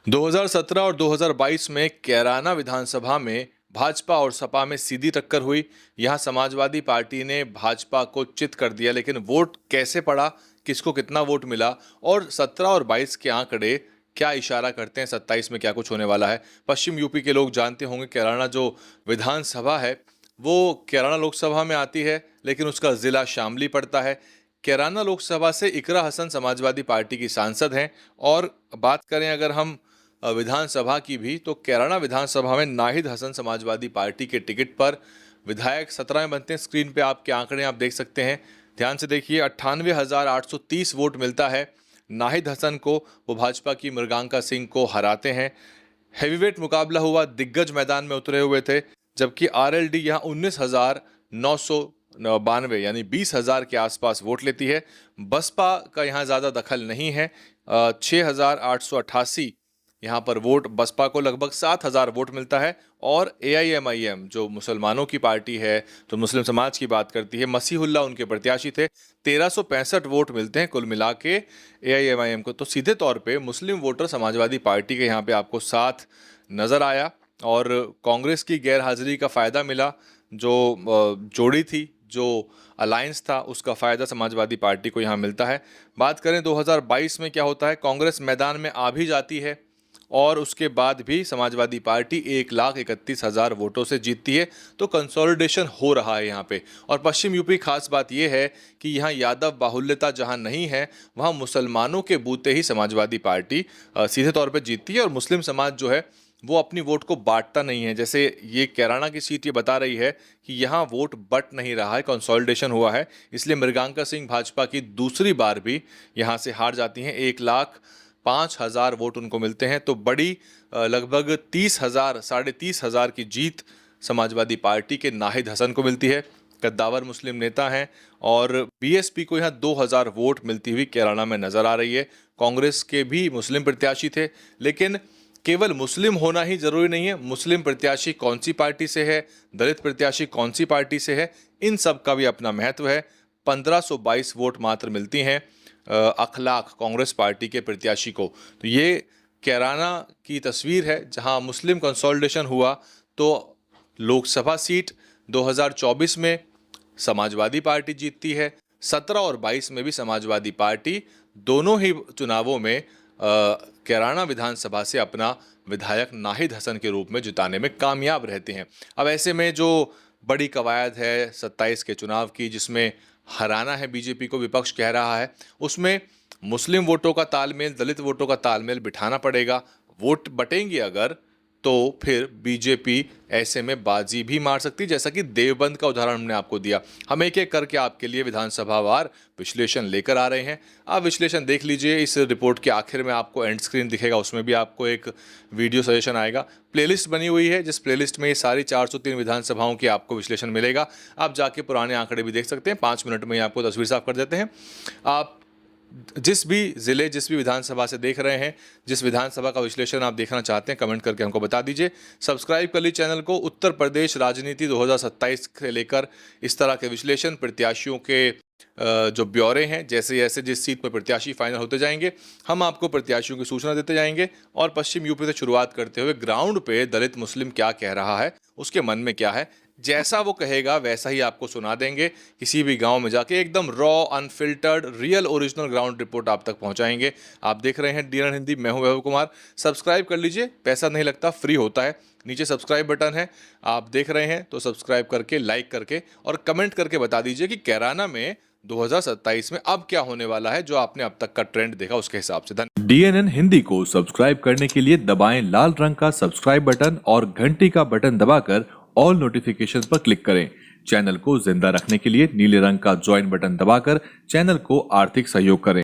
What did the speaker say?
2017 और 2022 में कैराना विधानसभा में भाजपा और सपा में सीधी टक्कर हुई। यहां समाजवादी पार्टी ने भाजपा को चित कर दिया, लेकिन वोट कैसे पड़ा, किसको कितना वोट मिला और 17 और 22 के आंकड़े क्या इशारा करते हैं 27 में क्या कुछ होने वाला है। पश्चिम यूपी के लोग जानते होंगे कैराना जो विधानसभा है वो कैराना लोकसभा में आती है, लेकिन उसका जिला शामली पड़ता है। कैराना लोकसभा से इकरा हसन समाजवादी पार्टी की सांसद हैं। और बात करें अगर हम विधानसभा की भी, तो कैराना विधानसभा में नाहिद हसन समाजवादी पार्टी के टिकट पर विधायक 17 में बनते हैं। स्क्रीन पे आपके आंकड़े आप देख सकते हैं, ध्यान से देखिए। 98,830 वोट मिलता है नाहिद हसन को, वो भाजपा की मृगांका सिंह को हराते हैं। हैवीवेट मुकाबला हुआ, दिग्गज मैदान में उतरे हुए थे, जबकि आरएलडी यहाँ 19,992 यानी 20,000 के आसपास वोट लेती है। बसपा का यहाँ ज़्यादा दखल नहीं है। 6,888 यहाँ पर वोट बसपा को, लगभग 7,000 वोट मिलता है। और एआईएमआईएम जो मुसलमानों की पार्टी है, तो मुस्लिम समाज की बात करती है, मसीहुल्लाह उनके प्रत्याशी थे। 1,365 वोट मिलते हैं कुल मिला के एआईएमआईएम को। तो सीधे तौर पे मुस्लिम वोटर समाजवादी पार्टी के यहाँ पे आपको साथ नज़र आया और कांग्रेस की गैर हाजिरी का फ़ायदा मिला। जो जोड़ी थी, जो अलायंस था, उसका फ़ायदा समाजवादी पार्टी को यहाँ मिलता है। बात करें 2022 में क्या होता है, कांग्रेस मैदान में आ भी जाती है और उसके बाद भी समाजवादी पार्टी 1,31,000 वोटों से जीतती है। तो कंसोलिडेशन हो रहा है यहाँ पे। और पश्चिम यूपी खास बात यह है कि यहाँ यादव बाहुल्यता जहाँ नहीं है, वहाँ मुसलमानों के बूते ही समाजवादी पार्टी सीधे तौर पे जीतती है। और मुस्लिम समाज जो है वो अपनी वोट को बांटता नहीं है। जैसे ये कैराना की सीट ये बता रही है कि यहाँ वोट बट नहीं रहा है, कंसोलिडेशन हुआ है, इसलिए मृगांका सिंह भाजपा की दूसरी बार भी यहाँ से हार जाती हैं। 1,05,000 वोट उनको मिलते हैं। तो बड़ी लगभग 30,000 30,500 की जीत समाजवादी पार्टी के नाहिद हसन को मिलती है। कद्दावर मुस्लिम नेता हैं और बीएसपी को यहाँ 2,000 वोट मिलती हुई कैराना में नजर आ रही है। कांग्रेस के भी मुस्लिम प्रत्याशी थे, लेकिन केवल मुस्लिम होना ही जरूरी नहीं है। मुस्लिम प्रत्याशी कौन सी पार्टी से है, दलित प्रत्याशी कौन सी पार्टी से है, इन सब का भी अपना महत्व है। 1,522 वोट मात्र मिलती हैं अखलाक कांग्रेस पार्टी के प्रत्याशी को। तो ये कैराना की तस्वीर है जहां मुस्लिम कंसोलिडेशन हुआ। तो लोकसभा सीट 2024 में समाजवादी पार्टी जीतती है। 17 और 22 में भी समाजवादी पार्टी दोनों ही चुनावों में कैराना विधानसभा से अपना विधायक नाहिद हसन के रूप में जिताने में कामयाब रहते हैं। अब ऐसे में जो बड़ी कवायद है 27 के चुनाव की, जिसमें हराना है बीजेपी को विपक्ष कह रहा है, उसमें मुस्लिम वोटों का तालमेल, दलित वोटों का तालमेल बिठाना पड़ेगा। वोट बटेंगे अगर, तो फिर बीजेपी ऐसे में बाजी भी मार सकती, जैसा कि देवबंद का उदाहरण हमने आपको दिया। हम एक एक करके आपके लिए विधानसभावार विश्लेषण लेकर आ रहे हैं। आप विश्लेषण देख लीजिए। इस रिपोर्ट के आखिर में आपको एंड स्क्रीन दिखेगा, उसमें भी आपको एक वीडियो सजेशन आएगा। प्लेलिस्ट बनी हुई है, जिस प्लेलिस्ट में ये सारी 403 विधानसभाओं की आपको विश्लेषण मिलेगा। आप जाके पुराने आंकड़े भी देख सकते हैं। 5 मिनट में ही आपको तस्वीर साफ कर देते हैं। आप जिस भी ज़िले, जिस भी विधानसभा से देख रहे हैं, जिस विधानसभा का विश्लेषण आप देखना चाहते हैं, कमेंट करके हमको बता दीजिए। सब्सक्राइब कर लीजिए चैनल को। उत्तर प्रदेश राजनीति 2027 से लेकर इस तरह के विश्लेषण, प्रत्याशियों के जो ब्यौरे हैं, जैसे जैसे जिस सीट पर प्रत्याशी फाइनल होते जाएंगे, हम आपको प्रत्याशियों की सूचना देते जाएंगे। और पश्चिम यूपी से शुरुआत करते हुए ग्राउंड पे दलित मुस्लिम क्या कह रहा है, उसके मन में क्या है, जैसा वो कहेगा वैसा ही आपको सुना देंगे। किसी भी गांव में जाके एकदम raw, unfiltered, real original ground report आप तक पहुंचाएंगे। आप देख रहे हैं डीएनएन हिंदी, मैं हूं वैभव कुमार। सब्सक्राइब कर लीजिए, पैसा नहीं लगता, फ्री होता है। नीचे सब्सक्राइब बटन है, आप देख रहे हैं तो सब्सक्राइब करके, लाइक करके और कमेंट करके बता दीजिए कि कैराना में 2027 में अब क्या होने वाला है, जो आपने अब तक का ट्रेंड देखा उसके हिसाब से। डीएनएन हिंदी को सब्सक्राइब करने के लिए दबाएं लाल रंग का सब्सक्राइब बटन और घंटी का बटन दबाकर ऑल नोटिफिकेशन पर क्लिक करें। चैनल को जिंदा रखने के लिए नीले रंग का ज्वाइन बटन दबाकर चैनल को आर्थिक सहयोग करें।